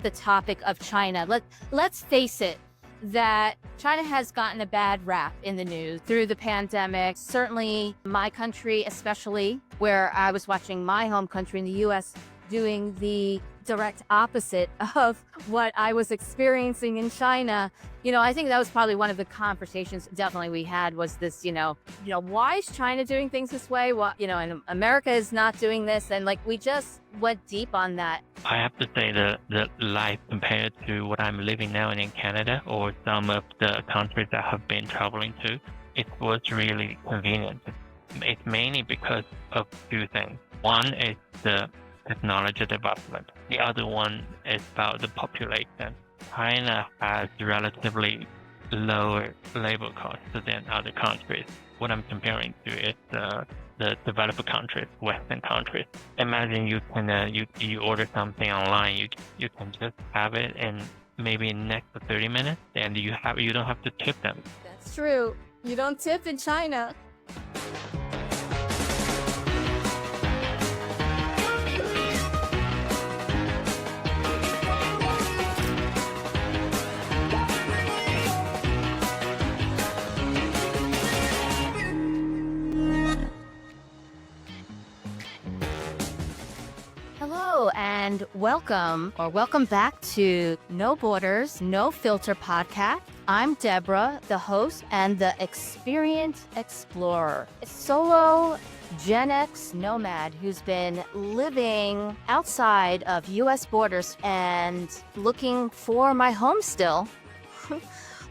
the topic of China. Let's face it, that China has gotten a bad rap in the news through the pandemic. Certainly my country, especially where I was watching my home country in the US doing the direct opposite of what I was experiencing in China. I think that was probably one of the conversations definitely we had was this, why is China doing things this way? And America is not doing this. And we just went deep on that. I have to say the life compared to what I'm living now in Canada or some of the countries that I have been traveling to, it was really convenient. It's mainly because of two things. One is the technology development. The other one is about the population. China has relatively lower labor costs than other countries. What I'm comparing to is the developed countries, Western countries. Imagine you can you order something online, you can just have it in maybe next 30 minutes, and you don't have to tip them. That's true. You don't tip in China. Hello and welcome back to No Borders, No Filter podcast. I'm Debra, the host and the Experient Explorer, a solo Gen X nomad who's been living outside of US borders and looking for my home still.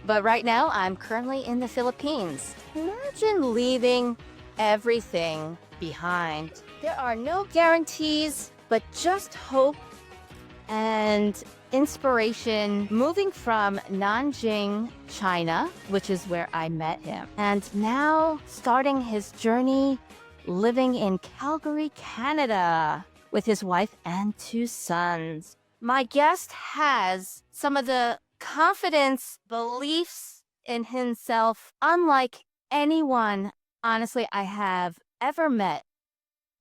But right now I'm currently in the Philippines. Imagine leaving everything behind. There are no guarantees, but just hope and inspiration, moving from Nanjing, China, which is where I met him, and now starting his journey living in Calgary, Canada, with his wife and 2 sons. My guest has some of the confidence, beliefs in himself, unlike anyone, honestly, I have ever met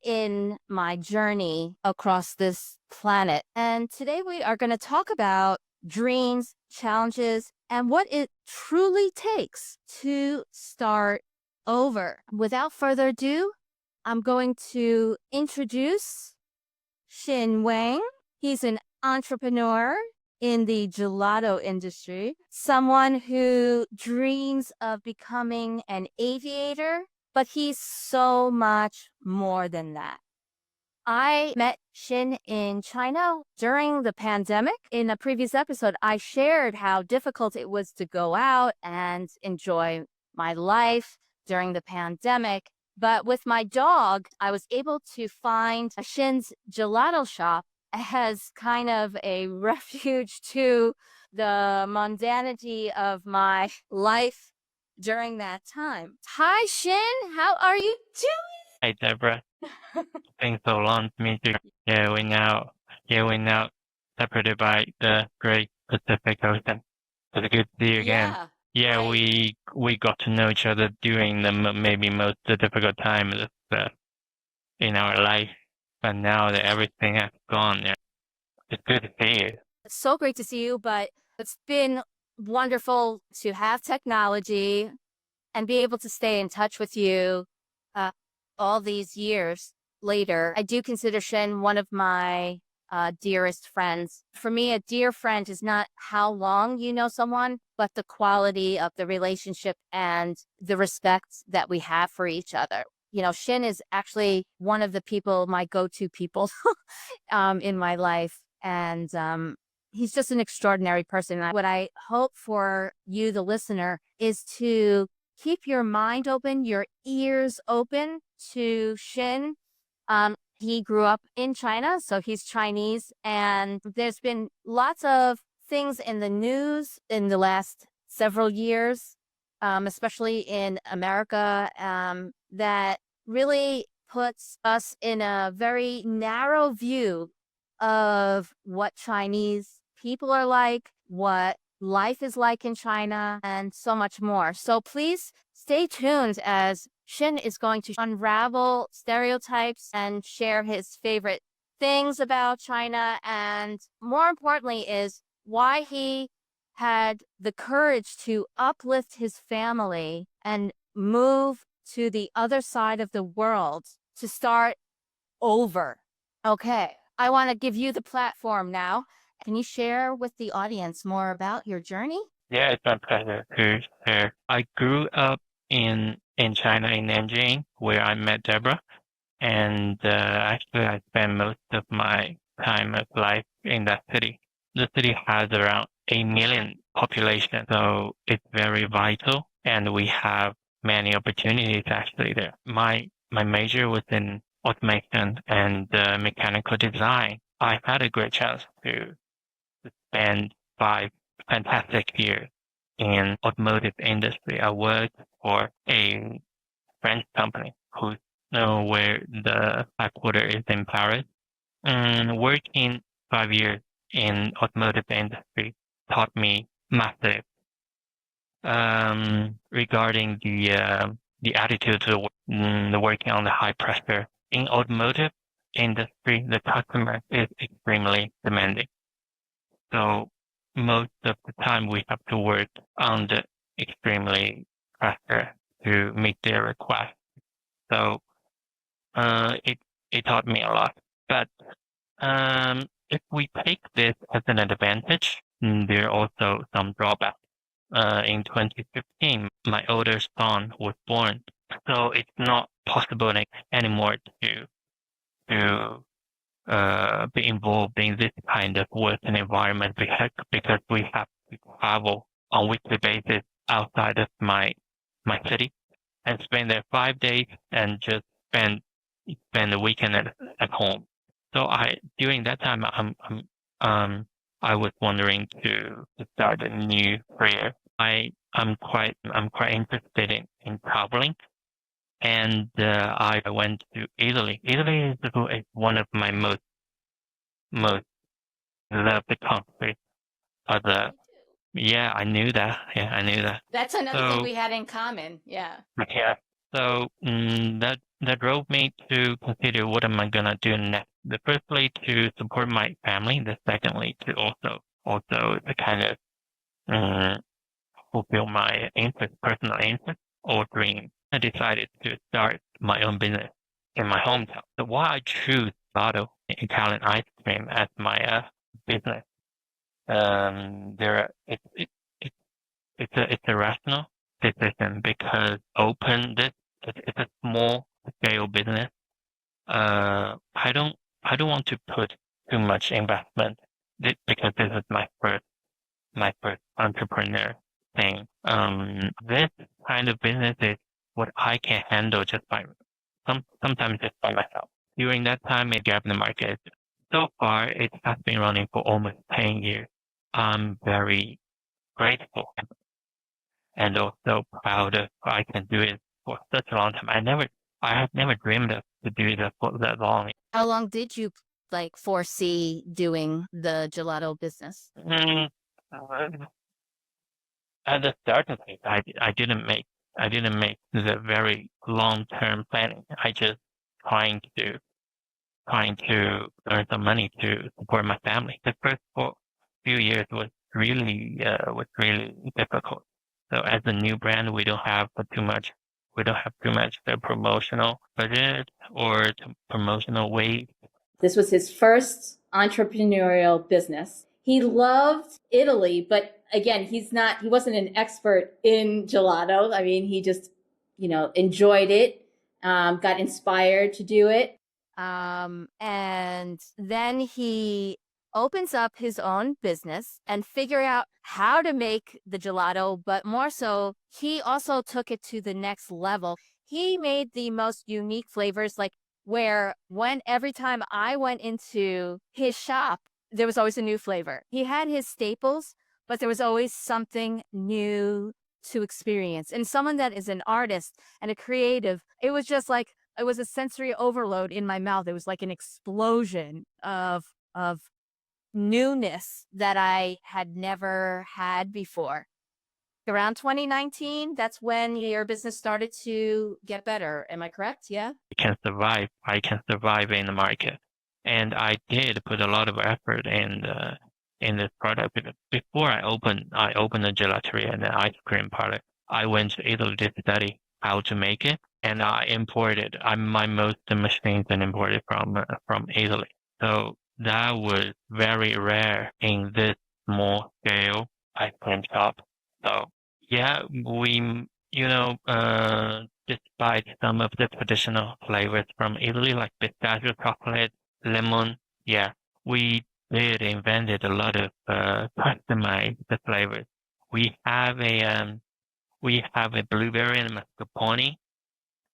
in my journey across this planet. And today we are going to talk about dreams, challenges, and what it truly takes to start over. Without further ado, I'm going to introduce Xin Wang. He's an entrepreneur in the gelato industry, someone who dreams of becoming an aviator, but he's so much more than that. I met Xin in China during the pandemic. In a previous episode, I shared how difficult it was to go out and enjoy my life during the pandemic. But with my dog, I was able to find Xin's gelato shop as kind of a refuge to the mundanity of my life during that time. Hi, Xin. How are you doing? Hi, Debra. It's been so long to meet you. We're now separated by the Great Pacific Ocean. It's good to see you again. Yeah, right. we got to know each other during the maybe most difficult time in our life, but now that everything has gone, it's good to see you. It's so great to see you, but it's been wonderful to have technology and be able to stay in touch with you all these years later. I do consider Xin one of my dearest friends. For me, a dear friend is not how long you know someone, but the quality of the relationship and the respect that we have for each other. Xin is actually one of the people, my go-to people in my life. And he's just an extraordinary person. What I hope for you, the listener, is to keep your mind open, your ears open to Xin. He grew up in China, so he's Chinese. And there's been lots of things in the news in the last several years, especially in America, that really puts us in a very narrow view of what Chinese people are like, what life is like in China, and so much more. So please stay tuned as Xin is going to unravel stereotypes and share his favorite things about China, and more importantly is why he had the courage to uplift his family and move to the other side of the world to start over. Okay, I want to give you the platform now. Can you share with the audience more about your journey? Yeah, it's my pleasure to share. I grew up in China, in Nanjing, where I met Debra, and actually I spent most of my time of life in that city. The city has around 8 million population, so it's very vital, and we have many opportunities actually there. My major was in automation and mechanical design. I had a great chance to spend 5 fantastic years in automotive industry. I worked for a French company where the headquarters is in Paris. And working 5 years in automotive industry taught me massive regarding the attitude to the working on the high pressure. In automotive industry, the customer is extremely demanding. So most of the time we have to work on the extremely pressure to meet their request. So it taught me a lot. But if we take this as an advantage, there are also some drawbacks. In 2015, my older son was born, so it's not possible anymore to be involved in this kind of working environment because we have to travel on weekly basis outside of my city and spend there 5 days and just spend the weekend at home. So during that time I was wondering to start a new career. I'm quite interested in traveling, and I went to Italy. Italy is one of my most loved countries. Yeah, I knew that. Yeah, I knew that. That's another thing So we had in common. Yeah. yeah, so that drove me to consider what am I gonna do next. The firstly to support my family. The secondly to also to kind of fulfill my personal interest or dream. I decided to start my own business in my hometown. So why I choose Gelato, Italian ice cream, as my business? It's a rational decision because it's a small scale business. I don't want to put too much investment because this is my first entrepreneur thing. This kind of business is what I can handle sometimes just by myself. During that time, it gap in the market. So far, it has been running for almost 10 years. I'm very grateful and also proud of I can do it for such a long time. I have never dreamed of to do it for that long. How long did you foresee doing the gelato business? Mm, uh, at the starting phase, I didn't make the very long term planning. I just trying to earn some money to support my family. The first few years was really difficult. So as a new brand, we don't have too much the promotional budget or promotional weight. This was his first entrepreneurial business. He loved Italy, but again, he wasn't an expert in gelato. I mean, he just, enjoyed it, got inspired to do it. And then he opens up his own business and figure out how to make the gelato, but more so, he also took it to the next level. He made the most unique flavors, where every time I went into his shop, there was always a new flavor. He had his staples, but there was always something new to experience. And someone that is an artist and a creative, it was just it was a sensory overload in my mouth. It was like an explosion of newness that I had never had before. Around 2019, that's when your business started to get better. Am I correct? Yeah. I can survive in the market. And I did put a lot of effort in this product. Because before I opened a gelateria and an ice cream product, I went to Italy to study how to make it, and I imported. My most machines and imported from Italy. So that was very rare in this small scale ice cream shop. So yeah, despite some of the traditional flavors from Italy, like pistachio chocolate, lemon, yeah, we did invented a lot of customized flavors. We have a blueberry and mascarpone,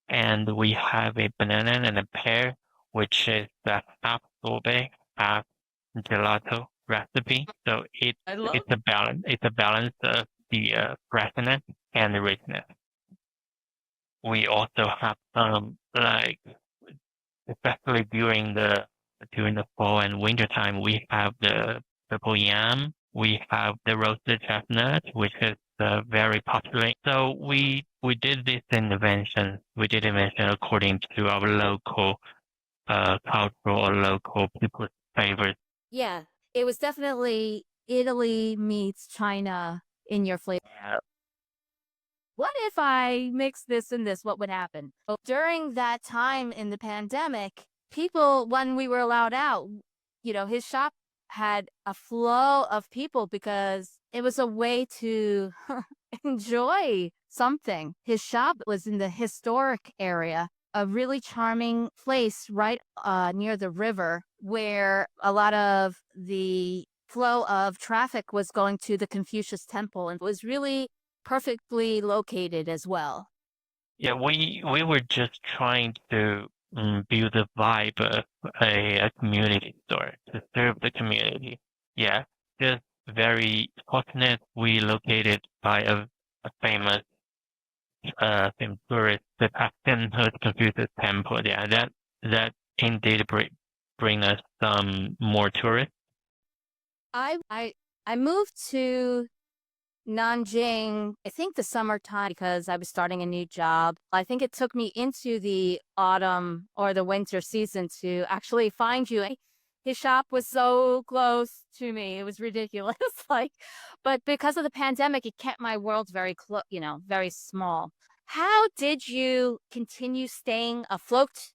and we have a banana and a pear, which is the half sorbet, half gelato recipe. So I love it's a balance. It's a balance of the freshness and the richness. We also have some like, especially during the fall and winter time, we have the purple yam. We have the roasted chestnut, which is very popular. So we did this invention. We did invention according to our local cultural or local people's favorites. Yeah, it was definitely Italy meets China in your flavor. What if I mix this and this? What would happen? During that time in the pandemic, people, when we were allowed out, his shop had a flow of people because it was a way to enjoy something. His shop was in the historic area, a really charming place right near the river where a lot of the flow of traffic was going to the Confucius Temple, and it was really perfectly located as well. Yeah, we were just trying to build the vibe of a community store to serve the community. Yeah, just very fortunate we located by a famous tourist attraction, the Confucius Temple. Yeah, that indeed bring us some more tourists. I moved to Nanjing, I think the summertime because I was starting a new job. I think it took me into the autumn or the winter season to actually find you. His shop was so close to me. It was ridiculous. But because of the pandemic, it kept my world very close, very small. How did you continue staying afloat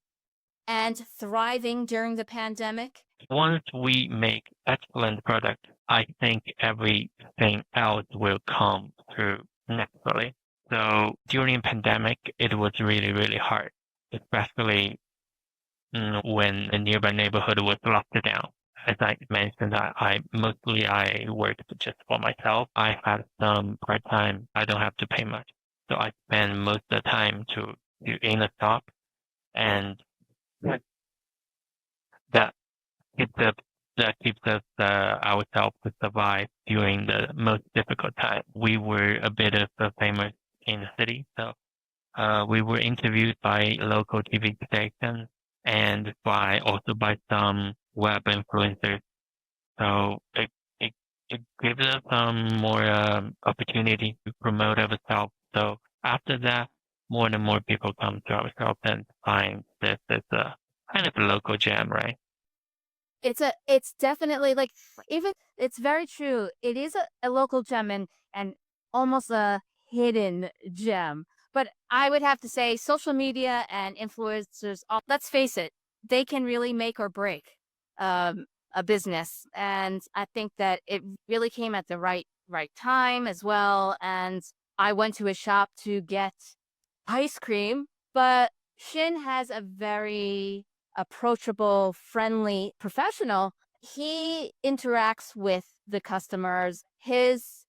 and thriving during the pandemic? Once we make excellent product, I think everything else will come through naturally. So during pandemic, it was really, really hard, especially when the nearby neighborhood was locked down. As I mentioned, I worked just for myself. I had some part time. I don't have to pay much, so I spend most of the time to in the shop, and that keeps us ourselves to survive during the most difficult time. We were a bit of a famous in the city, so we were interviewed by local TV stations and also by some web influencers. So it gives us some more opportunity to promote ourselves. So after that, more and more people come to our shop and find this as a kind of a local gem, right? It's definitely like, even it's very true. It is a local gem and almost a hidden gem. But I would have to say social media and influencers, let's face it, they can really make or break a business. And I think that it really came at the right time as well. And I went to a shop to get ice cream, but Shin has a very approachable, friendly professional. He interacts with the customers. His,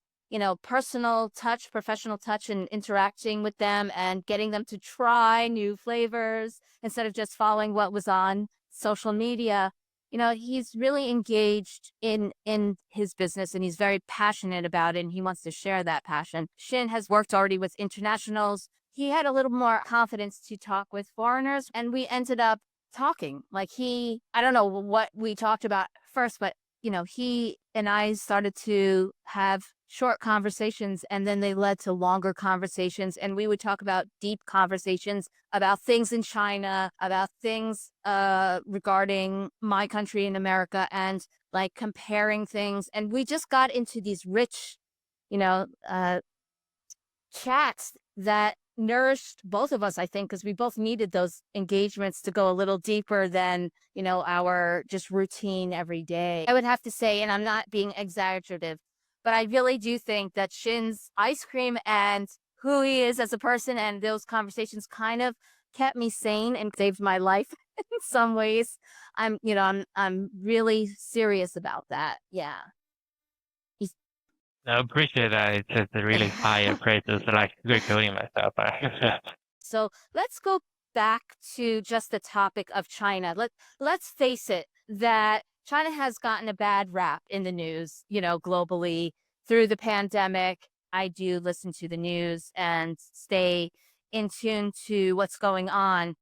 personal touch, professional touch, and interacting with them and getting them to try new flavors instead of just following what was on social media. He's really engaged in his business and he's very passionate about it and he wants to share that passion. Shin has worked already with internationals. He had a little more confidence to talk with foreigners and we ended up talking. I don't know what we talked about first, but he and I started to have short conversations, and then they led to longer conversations, and we would talk about deep conversations about things in China, about things regarding my country in America, and like comparing things. And we just got into these rich, you know, chats that nourished both of us, I think, because we both needed those engagements to go a little deeper than, our just routine every day. I would have to say, and I'm not being exaggerative, but I really do think that Shin's ice cream and who he is as a person and those conversations kind of kept me sane and saved my life in some ways. I'm really serious about that. Yeah. He's I appreciate that. It's just a really high praise. It's like sugarcoating myself. So let's go back to just the topic of China. Let's face it that China has gotten a bad rap in the news, globally through the pandemic. I do listen to the news and stay in tune to what's going on.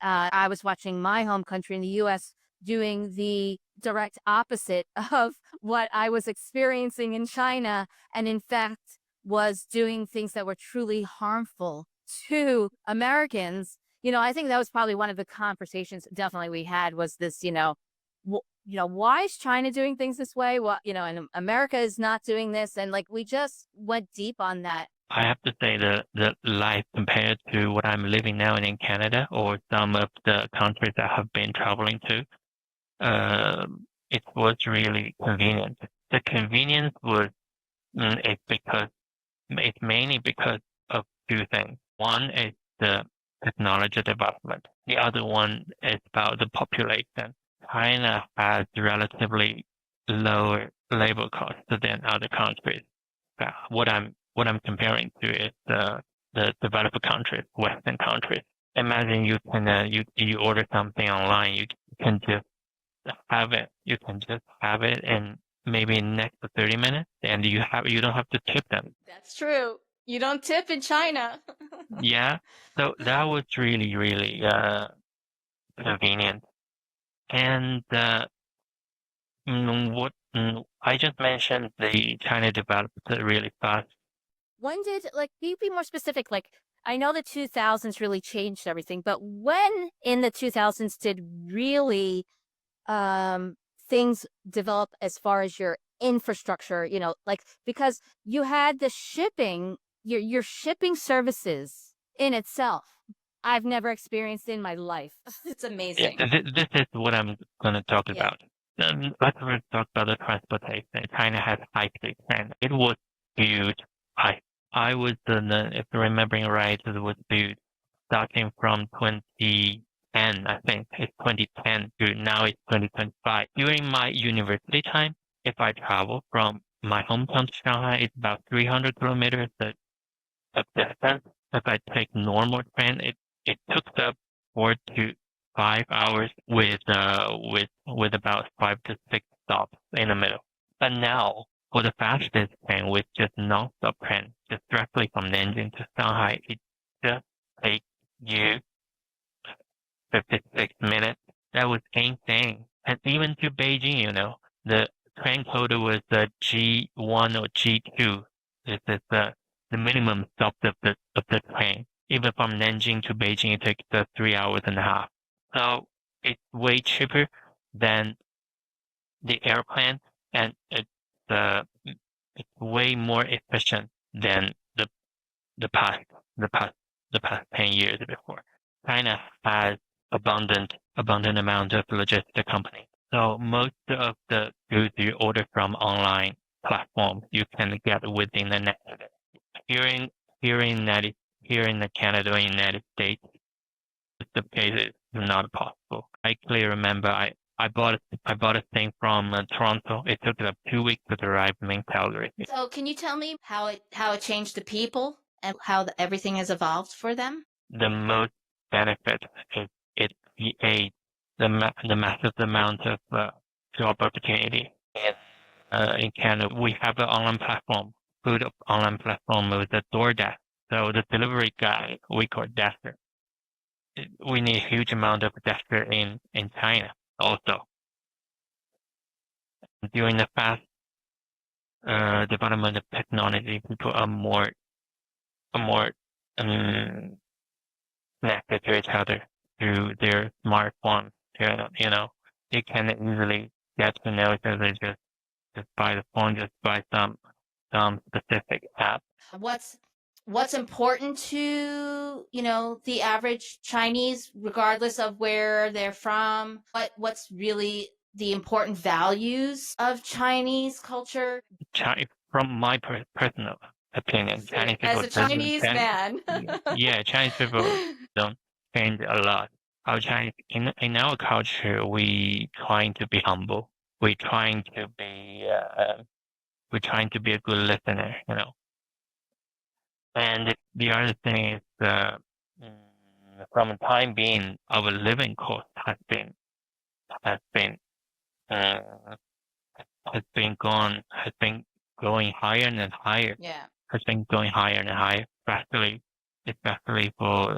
I was watching my home country in the US doing the direct opposite of what I was experiencing in China, and in fact was doing things that were truly harmful to Americans. I think that was probably one of the conversations definitely we had was this, why is China doing things this way? What, and America is not doing this. And like, we just went deep on that. I have to say the life compared to what I'm living now in Canada or some of the countries I have been traveling to, it was really convenient. The convenience was it's mainly because of two things. One is the technology development. The other one is about the population. China has relatively lower labor costs than other countries. What I'm comparing to is the developed countries, Western countries. Imagine you can you order something online, you can just have it. You can just have it in maybe next to 30 minutes, and you don't have to tip them. That's true. You don't tip in China. Yeah, so that was really really convenient. And I just mentioned the China developed really fast. When did, like, can you be more specific? Like, I know the 2000s really changed everything, but when in the 2000s did really things develop as far as your infrastructure, like, because you had the shipping, your shipping services in itself. I've never experienced in my life. It's Yeah, amazing. this is what I'm going to talk Yeah. about. Let's first talk about the transportation. China has high-speed train. It was huge. I was, if I'm remembering right, it was built starting from 2010, I think. It's 2010 to now it's 2025. During my university time, if I travel from my hometown to Shanghai, it's about 300 kilometers of distance. If I take normal train, it took up 4 to 5 hours with about 5 to 6 stops in the middle. But now for the fastest train with just non-stop train, just directly from Nanjing to Shanghai, it just takes you 56 minutes. That was insane. And even to Beijing, the train code was G1 or G2. This is the minimum stop of the train. Even from Nanjing to Beijing, it takes 3 hours and a half. So it's way cheaper than the airplane, and it's way more efficient than the past 10 years before. China has abundant amount of logistic companies. So most of the goods you order from online platforms you can get within the next day. Here in Canada or United States, the case is not possible. I clearly remember I bought a thing from Toronto. It took about 2 weeks to arrive in Calgary. So can you tell me how it changed the people and how everything has evolved for them? The most benefit is it creates the massive amount of job opportunity. In Canada, we have an online platform, food online platform with the DoorDash. So the delivery guy, we call Dasher. We need a huge amount of Dasher in China also. During the development of technology, people are more connected to each other through their smartphones. You can easily get to know each other just by the phone, just by some specific app. What's important to, the average Chinese, regardless of where they're from? What's really the important values of Chinese culture? From my personal opinion, Chinese people As a Chinese man. yeah, Chinese people don't change a lot. Our Chinese in our culture, we trying to be humble. We trying to be a good listener, And the other thing is, from the time being, our living cost has been uh, going higher and higher. Yeah. Has been going higher and higher, especially for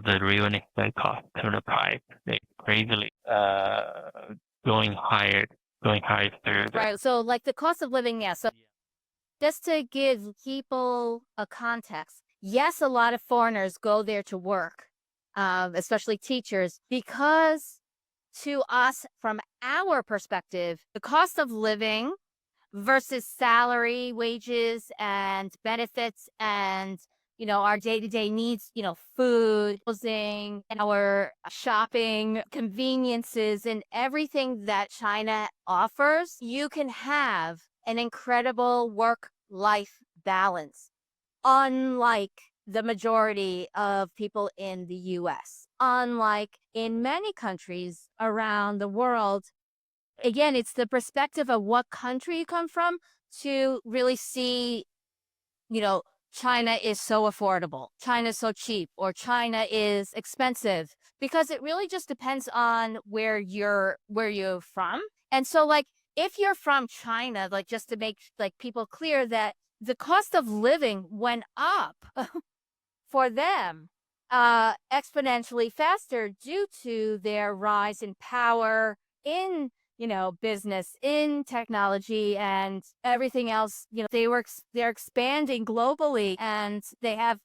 the real estate cost to the price. They crazily going higher through the Right. So like the cost of living, yeah. So just to give people a context, yes, a lot of foreigners go there to work, especially teachers, because to us, from our perspective, the cost of living versus salary, wages, and benefits, and our day-to-day needs, food, housing, and our shopping, conveniences, and everything that China offers, you can have an incredible work-life balance, unlike the majority of people in the US. Unlike in many countries around the world, again, it's the perspective of what country you come from to really see, China is so affordable, China is so cheap, or China is expensive, because it really just depends on where you're from. And so like if you're from China, like just to make like people clear that the cost of living went up for them exponentially faster due to their rise in power in business, in technology, and everything else. They're expanding globally, and they have,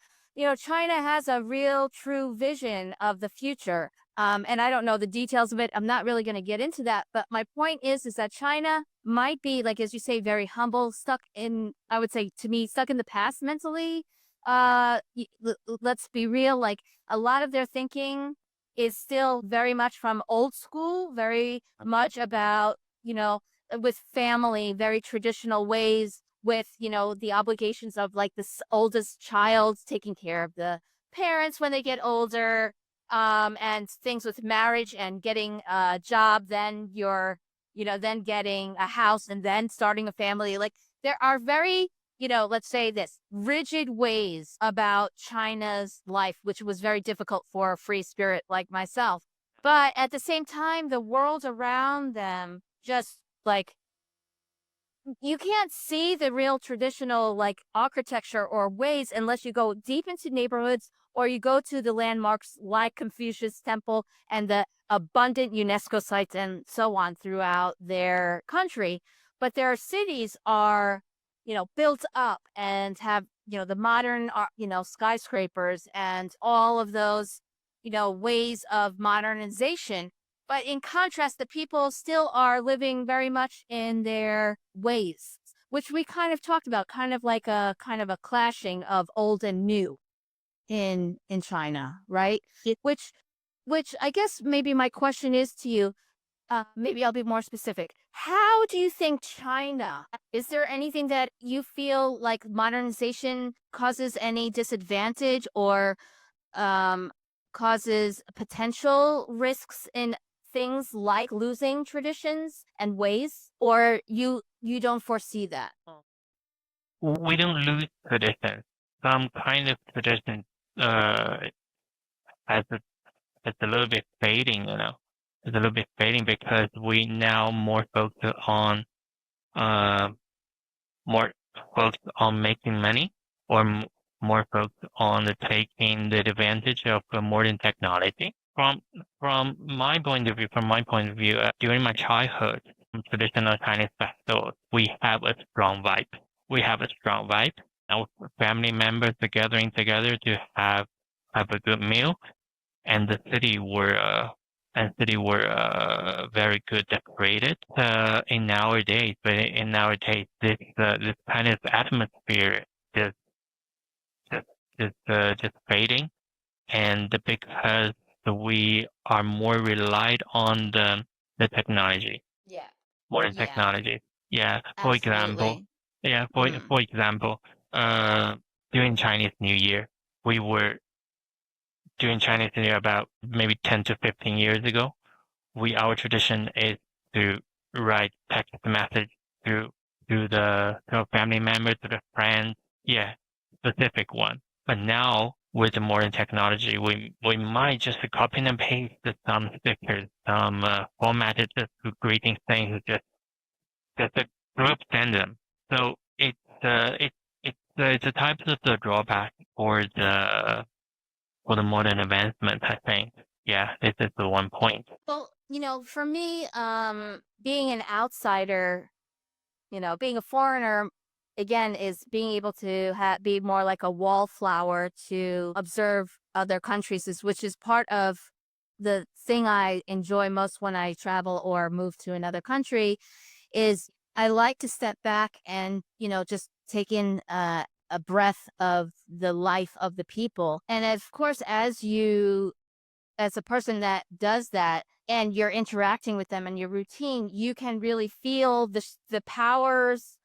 China has a real true vision of the future. And I don't know the details of it. I'm not really going to get into that, but my point is that China might be, like, as you say, very humble, I would say to me, stuck in the past mentally. Let's be real, like a lot of their thinking is still very much from old school, very much about, with family, very traditional ways, with, the obligations of like the oldest child taking care of the parents when they get older, and things with marriage and getting a job, then then getting a house and then starting a family. Like there are very, let's say this, rigid ways about China's life, which was very difficult for a free spirit like myself. But at the same time, the world around them just like you can't see the real traditional like architecture or ways unless you go deep into neighborhoods or you go to the landmarks like Confucius Temple and the abundant UNESCO sites and so on throughout their country. But their cities are, built up and have, the modern, skyscrapers and all of those, ways of modernization. But in contrast, the people still are living very much in their ways, which we kind of talked about, kind of like a clashing of old and new in China, right? Which I guess maybe my question is to you, maybe I'll be more specific. How do you think China, is there anything that you feel like modernization causes any disadvantage or causes potential risks in things like losing traditions and ways, or you don't foresee that? We don't lose tradition. Some kind of tradition has it's a little bit fading, It's a little bit fading because we now uh, more focused on making money, or more focused on taking the advantage of modern technology. From my point of view, during my childhood, traditional Chinese festivals, we have a strong vibe. We have a strong vibe. Our family members are gathering together to have a good meal, and the city were very good decorated in nowadays. But in nowadays, this kind of atmosphere just just just fading, and because we are more relied on the technology, Yeah. modern Yeah. technology. Yeah, for example, Absolutely. for example, during Chinese New Year, we were during Chinese New Year about maybe 10 to 15 years ago. Our tradition is to write text message to to our family members, to the friends. Yeah, specific one. But now with the modern technology, we might just copy and paste some stickers, some formatted just greeting things, just a group send them. So it's a type of the drawback for the modern advancement, I think. Yeah, this is the one point. Well, for me, being an outsider, being a foreigner, again, is being able to be more like a wallflower to observe other countries, which is part of the thing I enjoy most when I travel or move to another country. Is I like to step back and just take in a breath of the life of the people, and of course, as a person that does that and you're interacting with them in your routine, you can really feel the powers.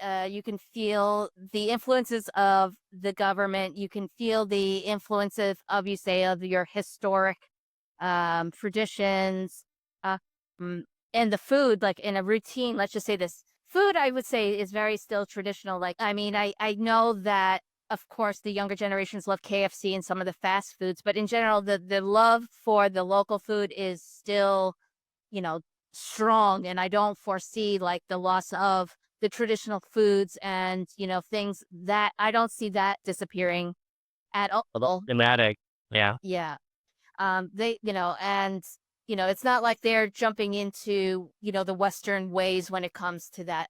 You can feel the influences of the government. You can feel the influences of your historic traditions, uh, mm, and the food. Like in a routine, let's just say this food, I would say, is very still traditional. Like, I mean, I know that of course the younger generations love KFC and some of the fast foods, but in general, the love for the local food is still, you know, strong, and I don't foresee like the loss of the traditional foods and, things that I don't see that disappearing at all. Thematic. Yeah. Yeah. They, and, it's not like they're jumping into, the Western ways when it comes to that.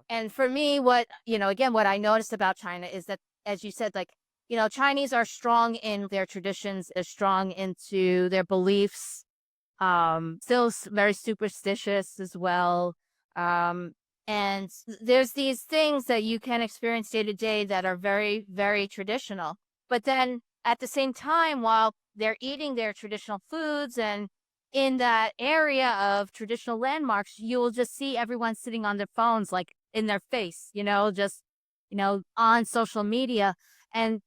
And for me, again, what I noticed about China is that, as you said, like, Chinese are strong in their traditions, they're strong into their beliefs, still very superstitious as well. Um, and there's these things that you can experience day to day that are very, very traditional. But then at the same time, while they're eating their traditional foods and in that area of traditional landmarks, you'll just see everyone sitting on their phones, like in their face, just, on social media. And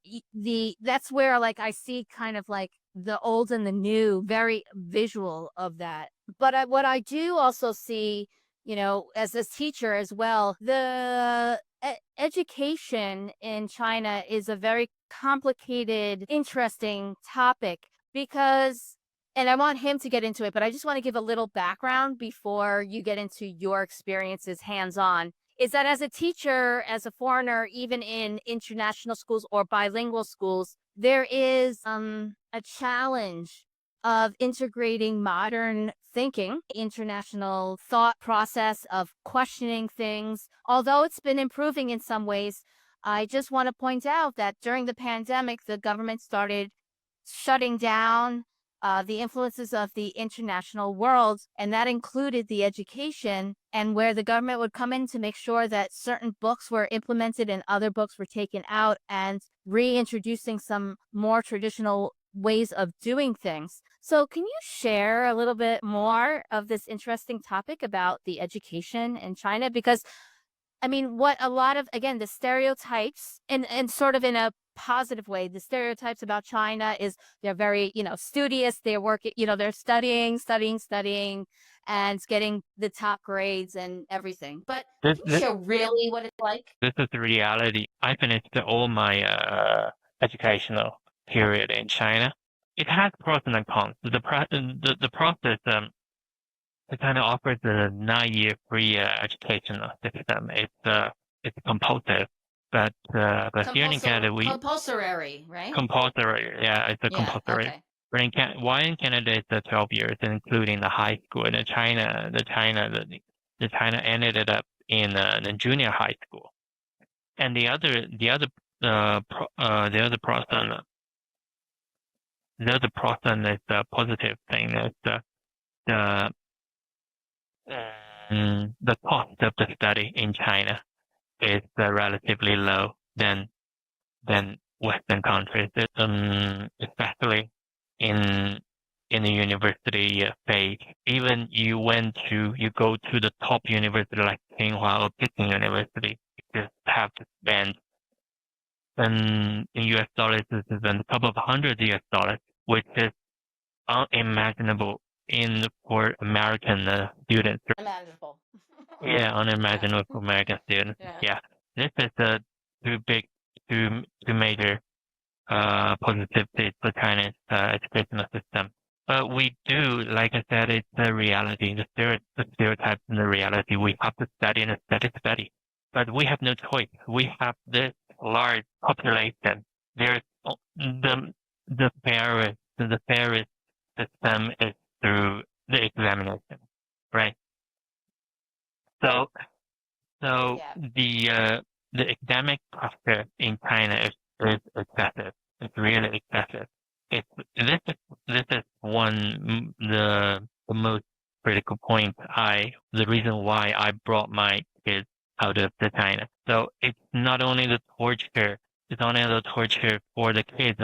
that's where like I see kind of like the old and the new, very visual of that. But what I do also see, as a teacher as well, the education in China is a very complicated, interesting topic because, and I want him to get into it, but I just want to give a little background before you get into your experiences hands on. Is that as a teacher, as a foreigner, even in international schools or bilingual schools, there is a challenge of integrating modern thinking, international thought process of questioning things. Although it's been improving in some ways, I just want to point out that during the pandemic, the government started shutting down the influences of the international world, and that included the education, and where the government would come in to make sure that certain books were implemented and other books were taken out, and reintroducing some more traditional ways of doing things. So, can you share a little bit more of this interesting topic about the education in China? Because I mean, what a lot of, again, the stereotypes, and sort of in a positive way, the stereotypes about China is they're very, studious, they're working, they're studying, and getting the top grades and everything. But This, can you this share really what it's like? this is the reality. I finished all my educational period in China. It has pros and cons. The process it kind of offers a 9-year free educational system. It's compulsive, but here in Canada Compulsory, right? compulsory. Yeah, it's a Yeah. compulsory. Okay. But why in Canada it's 12 years, including the high school. In China, China ended up in the junior high school. And the other process is the positive thing is the cost of the study in China is relatively low than Western countries, especially in the university phase. Even you go to the top university like Tsinghua or Peking University, you just have to spend in US dollars, this is a couple of hundred US dollars, which is unimaginable for American students. Unimaginable. Yeah, unimaginable for American students. Yeah, this is two major positivities for China's educational system. But we do, like I said, it's the reality, the stereotypes and the reality. We have to study and study. But we have no choice. We have this large population. There's the fairest system is through the examination, right? So the academic pressure in China is excessive. It's really excessive. This is one the most critical point. The reason why I brought my kids out of the China. So it's not only the torture. It's not only the torture for the kids,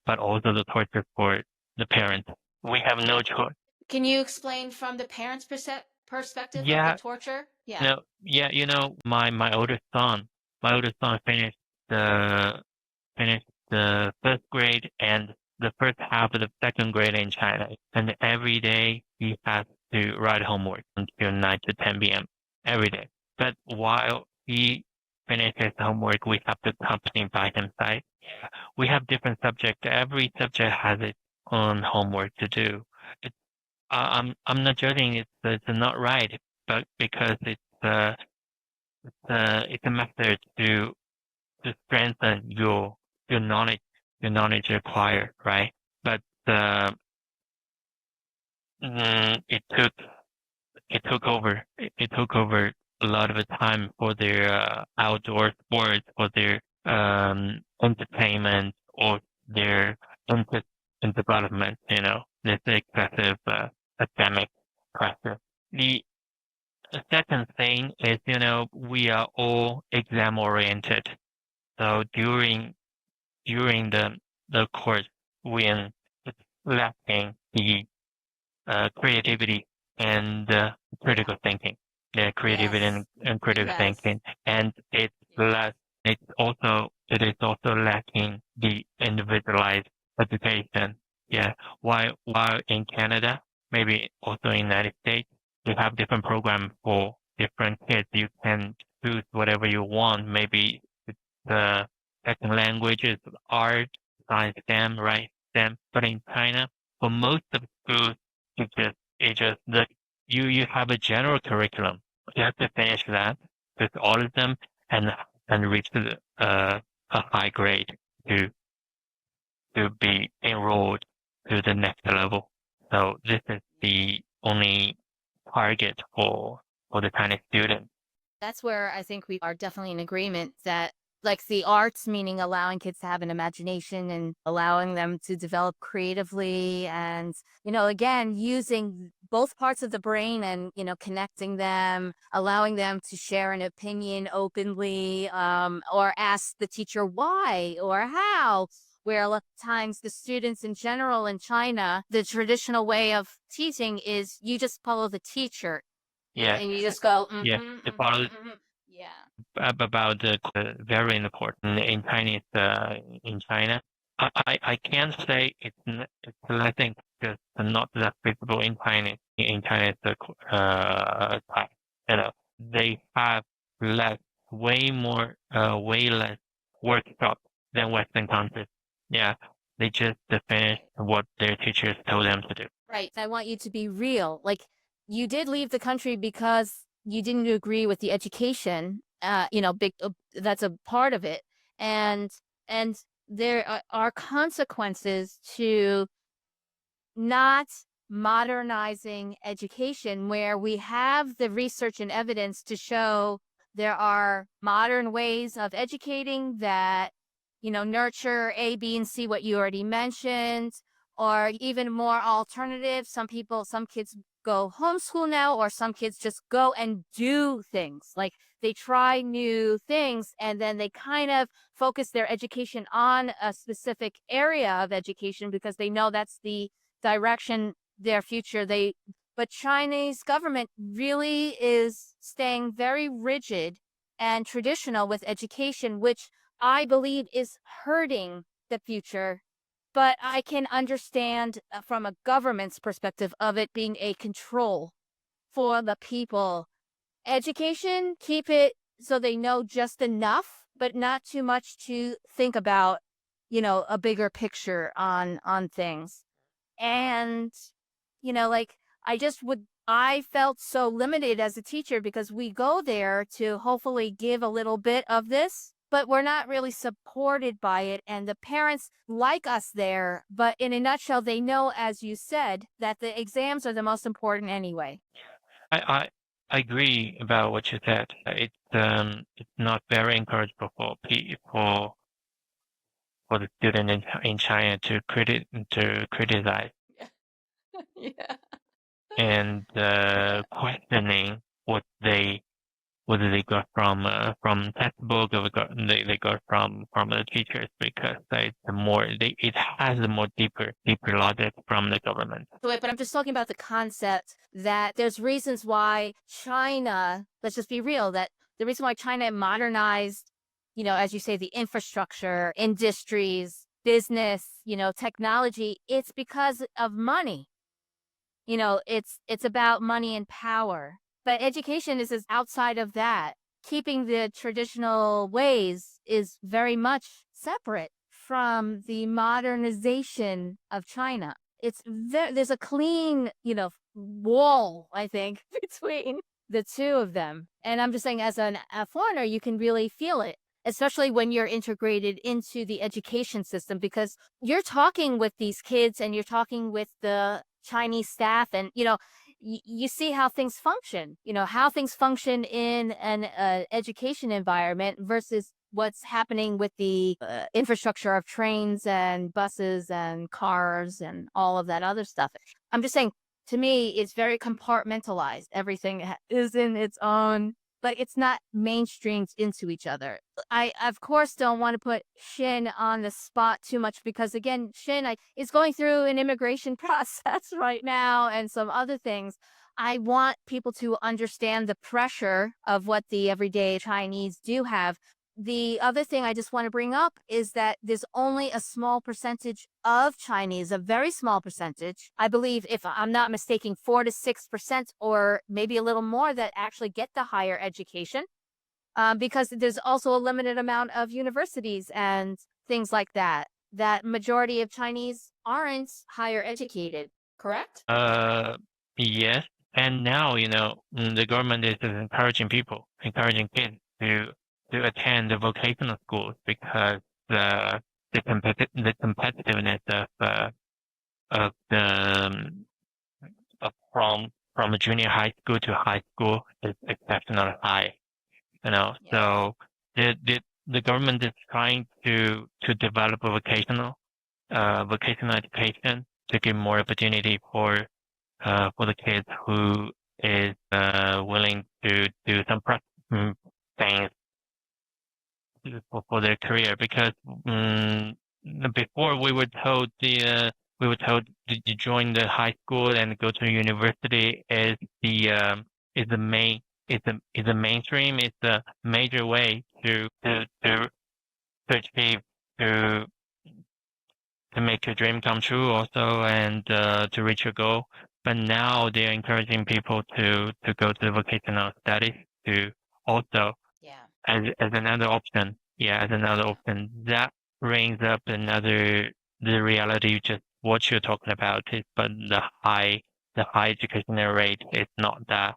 but also the torture for the parents. We have no choice. Can you explain from the parents' perspective of Yeah. the torture? Yeah. No, yeah, my oldest son finished the first grade and the first half of the second grade in China, and every day he has to write homework until 9 to 10 p.m. every day. But while he finishes homework, we have to accompany by his side. We have different subjects. Every subject has its own homework to do. I'm not judging it's not right, but because it's a method to strengthen your knowledge acquired, right? But it took over a lot of the time for their outdoor sports, for their entertainment, or their interest in development. This excessive academic pressure. The second thing is, we are all exam oriented. So during the course, when it's lacking the creativity and critical thinking, creativity and critical thinking, and it is also lacking the individualized education. Yeah, while in Canada, maybe also in United States, you have different programs for different kids. You can choose whatever you want. Maybe the second language is art, science, STEM, right? STEM. But in China, for most of the schools, you have a general curriculum. You have to finish that with all of them and reach a high grade to be enrolled to the next level. So this is the only target for the Chinese student. That's where I think we are definitely in agreement that like the arts, meaning allowing kids to have an imagination and allowing them to develop creatively and, again, using both parts of the brain and, connecting them, allowing them to share an opinion openly, or ask the teacher why or how. Where a lot of times the students in general in China, the traditional way of teaching is you just follow the teacher. Yeah. And you just go, it follows. Yeah. About very important in Chinese in China. I can't say it's I think just not that visible in China. In China, they have way less workshops than Western countries. Yeah, they just finish what their teachers told them to do. Right. I want you to be real. Like you did leave the country because you didn't agree with the education. That's a part of it, and there are consequences to not modernizing education, where we have the research and evidence to show there are modern ways of educating that, nurture A, B, and C, what you already mentioned, or even more alternative. Some kids go homeschool now, or some kids just go and do things. Like they try new things and then they kind of focus their education on a specific area of education because they know that's the direction their future but Chinese government really is staying very rigid and traditional with education, which I believe is hurting the future. But I can understand from a government's perspective of it being a control for the people. Education, keep it so they know just enough, but not too much to think about, a bigger picture on things. And, like I felt so limited as a teacher because we go there to hopefully give a little bit of this, but we're not really supported by it. And the parents like us there, but in a nutshell, they know, as you said, that the exams are the most important anyway. I agree about what you said. It's not very encouraging for the student in China to criticize Yeah. and questioning whether they got from textbook or they got from the teachers, because it has a more deeper logic from the government. But I'm just talking about the concept that there's reasons why China, let's just be real, that the reason why China modernized, as you say, the infrastructure, industries, business, technology, it's because of money. It's about money and power. But education is outside of that. Keeping the traditional ways is very much separate from the modernization of China. There's a clean, wall, I think, between the two of them. And I'm just saying, as a foreigner, you can really feel it, especially when you're integrated into the education system, because you're talking with these kids and you're talking with the Chinese staff, and you see how things function, how things function in an education environment versus what's happening with the infrastructure of trains and buses and cars and all of that other stuff. I'm just saying, to me, it's very compartmentalized. Everything is in its own, but it's not mainstreamed into each other. I, of course, don't want to put Xin on the spot too much because, again, Xin is going through an immigration process right now and some other things. I want people to understand the pressure of what the everyday Chinese do have. The other thing I just want to bring up is that there's only a small percentage of Chinese, a very small percentage, I believe, if I'm not mistaken, 4 to 6%, or maybe a little more, that actually get the higher education. Because there's also a limited amount of universities and things like that. That majority of Chinese aren't higher educated, correct? Yes. And now, the government is encouraging kids to attend the vocational schools, because the competitiveness of from junior high school to high school is exceptionally high. Yeah. So the government is trying to develop a vocational education to give more opportunity for the kids who is willing to do some things for their career, because before we were told to join the high school and go to university is the mainstream, is the major way to achieve to make your dream come true also, and to reach your goal. But now they're encouraging people to go to the vocational studies to also, as another option. Yeah, as another option. That brings up the reality, just what you're talking about is, but the high educational rate is not that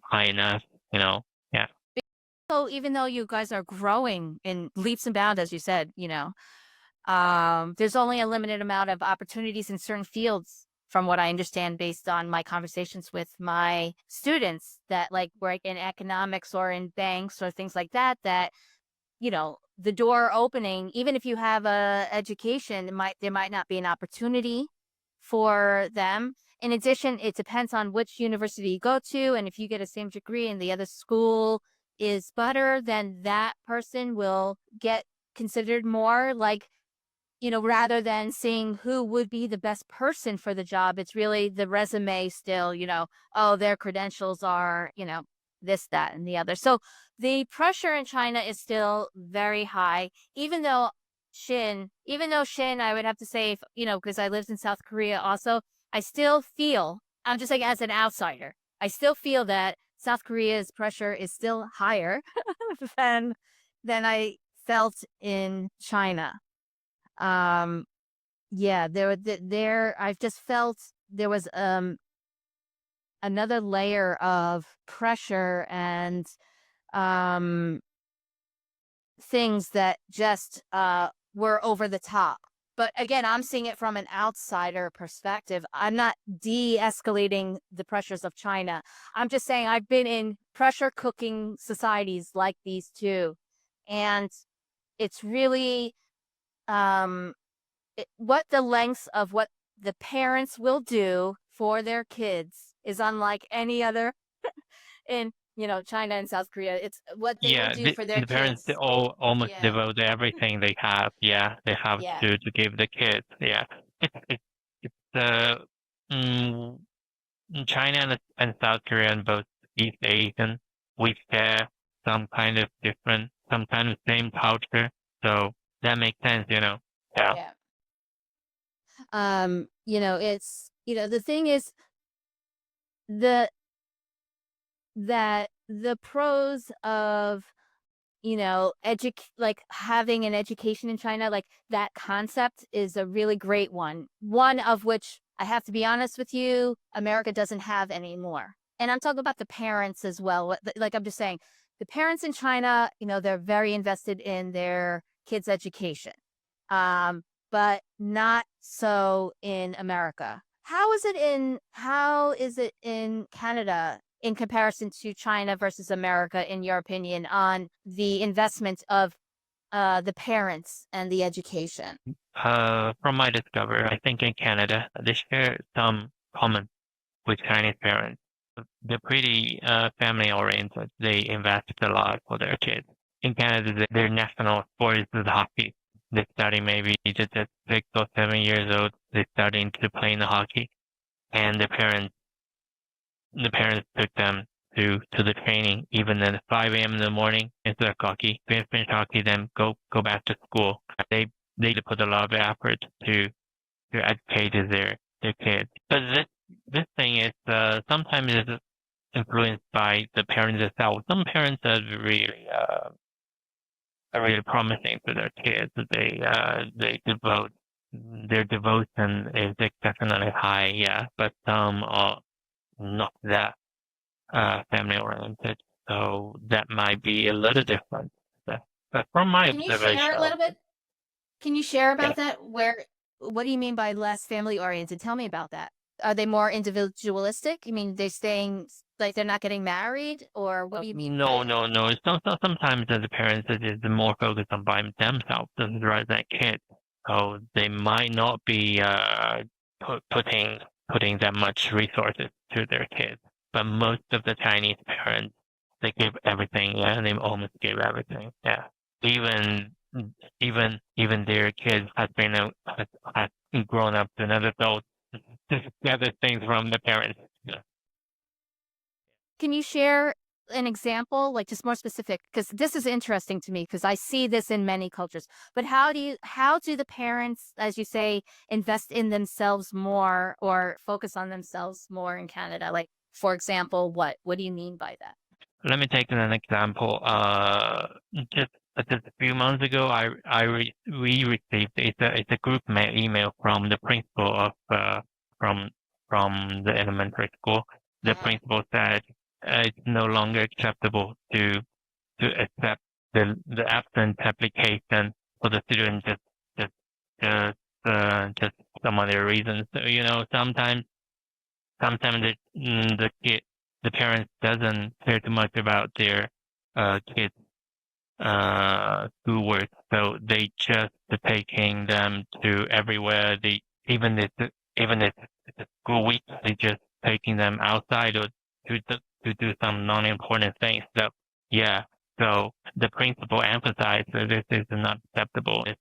high enough, Yeah. So even though you guys are growing in leaps and bounds, as you said, There's only a limited amount of opportunities in certain fields, from what I understand, based on my conversations with my students that like work in economics or in banks or things like that, the door opening, even if you have a education, there might not be an opportunity for them. In addition, it depends on which university you go to, and if you get a same degree and the other school is better, then that person will get considered more, like, rather than seeing who would be the best person for the job. It's really the resume still, oh, their credentials are, this, that, and the other. So the pressure in China is still very high, even though Shin, I would have to say, because I lived in South Korea also, I still feel, I'm just like, as an outsider, I still feel that South Korea's pressure is still higher than I felt in China. Yeah, I've just felt there was another layer of pressure and um things that just were over the top. But again, I'm seeing it from an outsider perspective. I'm not de-escalating the pressures of China. I'm just saying I've been in pressure cooking societies like these two. And it's really what the lengths of what the parents will do for their kids is unlike any other in China and South Korea. It's what they will Yeah, do for their the parents, they kids. all almost Yeah. devote everything they have. Yeah, they have Yeah. to give the kids. Yeah, it's mm, China and South Korea and both East Asian. We share some kind of same culture. So that makes sense. Yeah. Yeah. It's the thing is the that the pros of like having an education in China, like that concept is a really great one of which I have to be honest with you, America doesn't have anymore. And I'm talking about the parents as well. Like I'm just saying, the parents in China, they're very invested in their kids' education, um, but not so in America. How is it in Canada in comparison to China versus America, in your opinion, on the investment of the parents and the education? From my discovery, I think in Canada they share some common with Chinese parents. They're pretty family oriented. They invest a lot for their kids. In Canada, their national sport is hockey. They're starting maybe just at 6 or 7 years old. They're starting to play in the hockey, and the parents took them to the training even at 5 a.m. in the morning instead of hockey. Finish hockey, then go back to school. They put a lot of effort to educate their kids. But this thing is sometimes it's influenced by the parents themselves. Some parents are really promising to their kids. They devote their devotion is exceptionally high, yeah. But some are not that family oriented, so that might be a little different. But from my Can you share a observation, little bit? Can you share yeah. about that? What do you mean by less family oriented? Tell me about that. Are they more individualistic? You mean they're staying, like they're not getting married, or what do you mean by No, it? no, no. Sometimes as a parent, it is more focused on by themselves rather than kids. So they might not be putting that much resources to their kids. But most of the Chinese parents, they give everything. Yeah, they almost give everything. Yeah, even even their kids has grown up to an adult to gather things from the parents. Yeah. Can you share an example, like just more specific? Because this is interesting to me because I see this in many cultures. But how do the parents, as you say, invest in themselves more or focus on themselves more in Canada? Like, for example, what do you mean by that? Let me take an example. Just just a few months ago, we received it's a group email from the principal of from the elementary school. The Mhm. principal said it's no longer acceptable to accept the absent application for the student just just some other reasons. So, sometimes the parents doesn't care too much about their kids schoolwork, so they just taking them to everywhere. Even if it's a school week, they just taking them outside or to do some non-important things. So yeah, so the principal emphasized that this is not acceptable. It's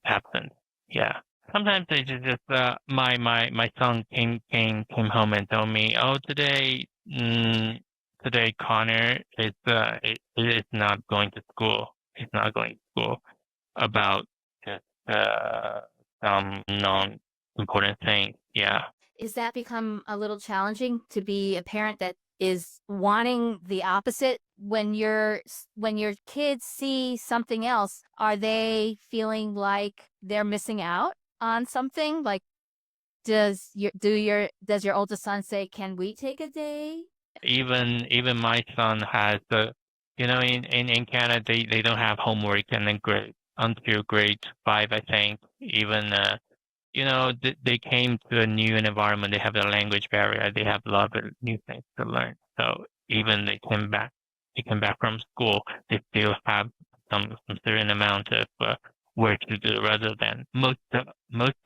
absent. Yeah. Sometimes they just my son came home and told me, oh, today Connor is not going to school. He's not going to school about just some non-important things. Yeah. Is that become a little challenging to be a parent that is wanting the opposite when your kids see something else? Are they feeling like they're missing out on something? Like, does your oldest son say, "Can we take a day?" Even my son has in Canada they don't have homework and then grade until grade 5, I think. Even they came to a new environment. They have a language barrier. They have a lot of new things to learn. So even they came back from school, they still have some certain amount of work to do. Rather than most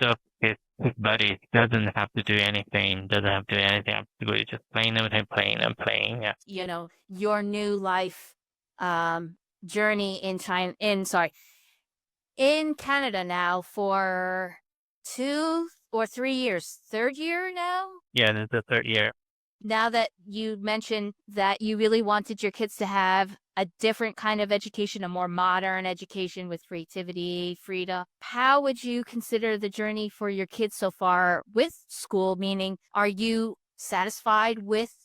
of his buddies doesn't have to do anything. Doesn't have to do anything. Have to do just playing everything, playing and playing. Yeah. Your new life journey in China, in Canada now for 2 or 3 years. Third year now? Yeah, this is the third year. Now that you mentioned that you really wanted your kids to have a different kind of education, a more modern education with creativity, freedom, how would you consider the journey for your kids so far with school? Meaning, are you satisfied with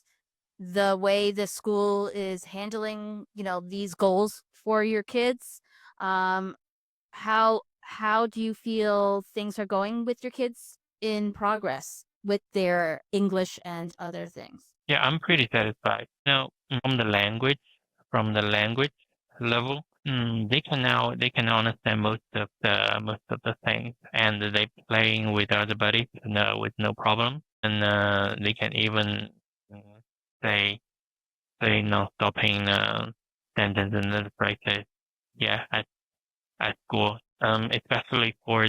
the way the school is handling, these goals for your kids? How do you feel things are going with your kids in progress with their English and other things? Yeah, I'm pretty satisfied. From the language level, they can understand most of the things, and they playing with other buddies, with no problem, and they can even mm, say no stopping sentence and other phrases. Yeah, at school, especially for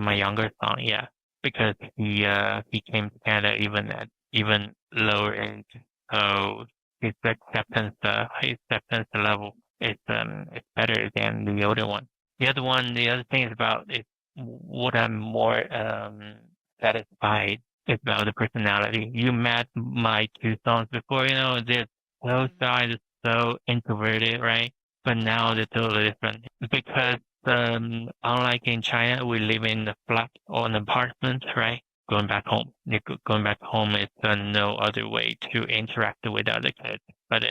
my younger son, yeah, because he came to Canada even lower age, so his acceptance level is better than the other one. The other thing is what I'm more satisfied is about the personality. You met my two sons before, they're so shy, they're so introverted, right? But now they're totally different because unlike in China, we live in a flat or an apartment, right? Going back home is no other way to interact with other kids. But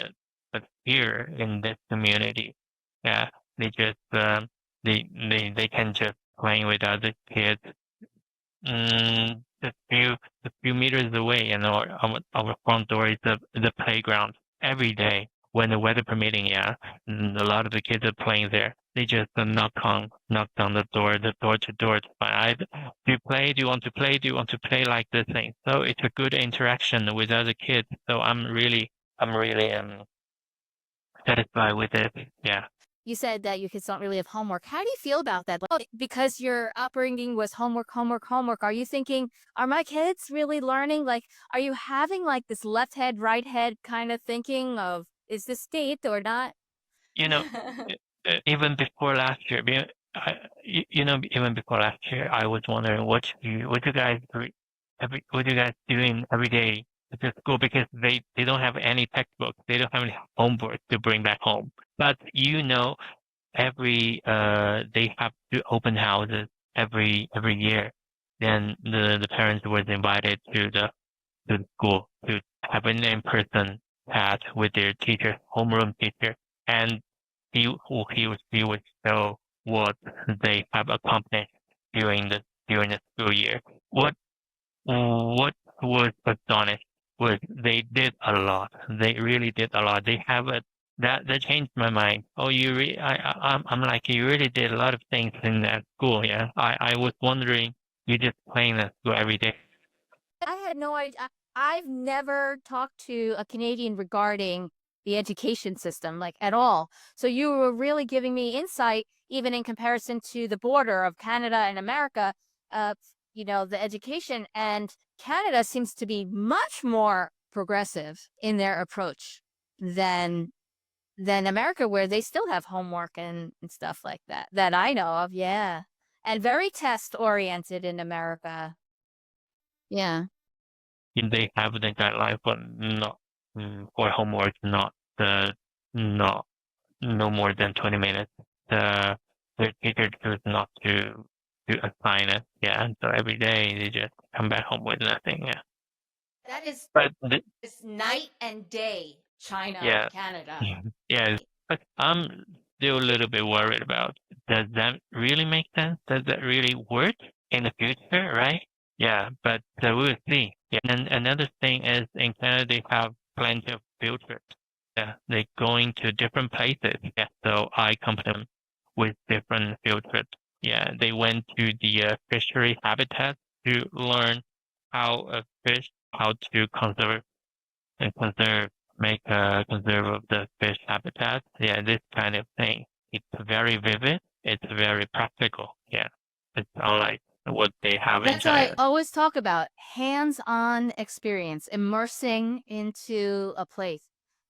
here in this community, yeah, they just they can just playing with other kids, just few meters away, and our front door is the playground every day when the weather permitting. Yeah, a lot of the kids are playing there. They just knock on the door to door to find. Do you play? Do you want to play? Do you want to play like this thing? So it's a good interaction with other kids. So I'm really satisfied with it. Yeah. You said that your kids don't really have homework. How do you feel about that? Like, because your upbringing was homework, homework, homework. Are you thinking, are my kids really learning? Like, are you having like this left head, right head kind of thinking of, is this state or not? You know, even before last year, even before last year, I was wondering what you guys what you guys doing every day at the school because they don't have any textbooks, they don't have any homework to bring back home. But every they have to open houses every year. Then the parents was invited to the school to have an in-person chat with their teacher, homeroom teacher, and he would show what they have accomplished during the school year. What was astonished was they did a lot. They really did a lot. They have that changed my mind. Oh, I'm like, you really did a lot of things in that school. Yeah. I was wondering, you just playing at school every day. I had no idea. I've never talked to a Canadian regarding the education system, like at all. So you were really giving me insight, even in comparison to the border of Canada and America, the education. And Canada seems to be much more progressive in their approach than America, where they still have homework and stuff like that I know of. Yeah. And very test oriented in America. Yeah. They have the guideline for not for homework, not no more than 20 minutes. The teacher choose not to assign it. Yeah, so every day they just come back home with nothing. Yeah, That is but it's night and day, China, yeah, Canada. yeah. But I'm still a little bit worried about, does that really make sense? Does that really work in the future, right? Yeah, but we'll see. Yeah, and another thing is in Canada they have plenty of field trips. Yeah, they're going to different places. Yeah, so I accompany them with different field trips. Yeah, they went to the fishery habitat to learn how to make a conserve of the fish habitat. Yeah, this kind of thing. It's very vivid. It's very practical. Yeah, it's unlike what they have in That's what I China. always talk about, hands-on experience, immersing into a place.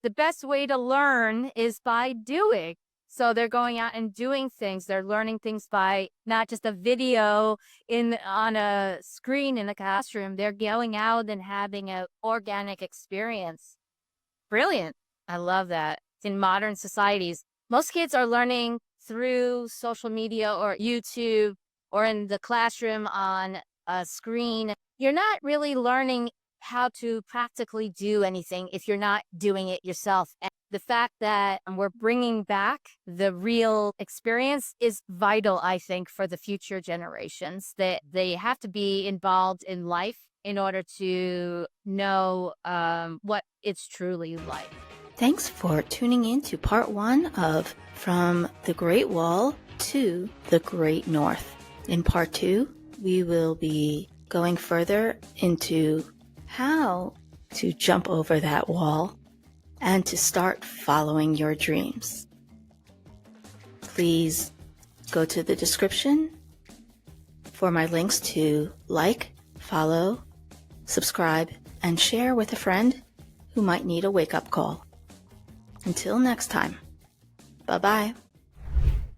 The best way to learn is by doing. So they're going out and doing things. They're learning things by not just a video on a screen in the classroom. They're going out and having an organic experience. Brilliant. I love that. In modern societies, most kids are learning through social media or YouTube or in the classroom on a screen. You're not really learning how to practically do anything if you're not doing it yourself. And the fact that we're bringing back the real experience is vital, I think, for the future generations. That they have to be involved in life in order to know what it's truly like. Thanks for tuning in to part 1 of From the Great Wall to the Great North. In part 2, we will be going further into how to jump over that wall and to start following your dreams. Please go to the description for my links to like, follow, subscribe, and share with a friend who might need a wake-up call. Until next time, bye-bye.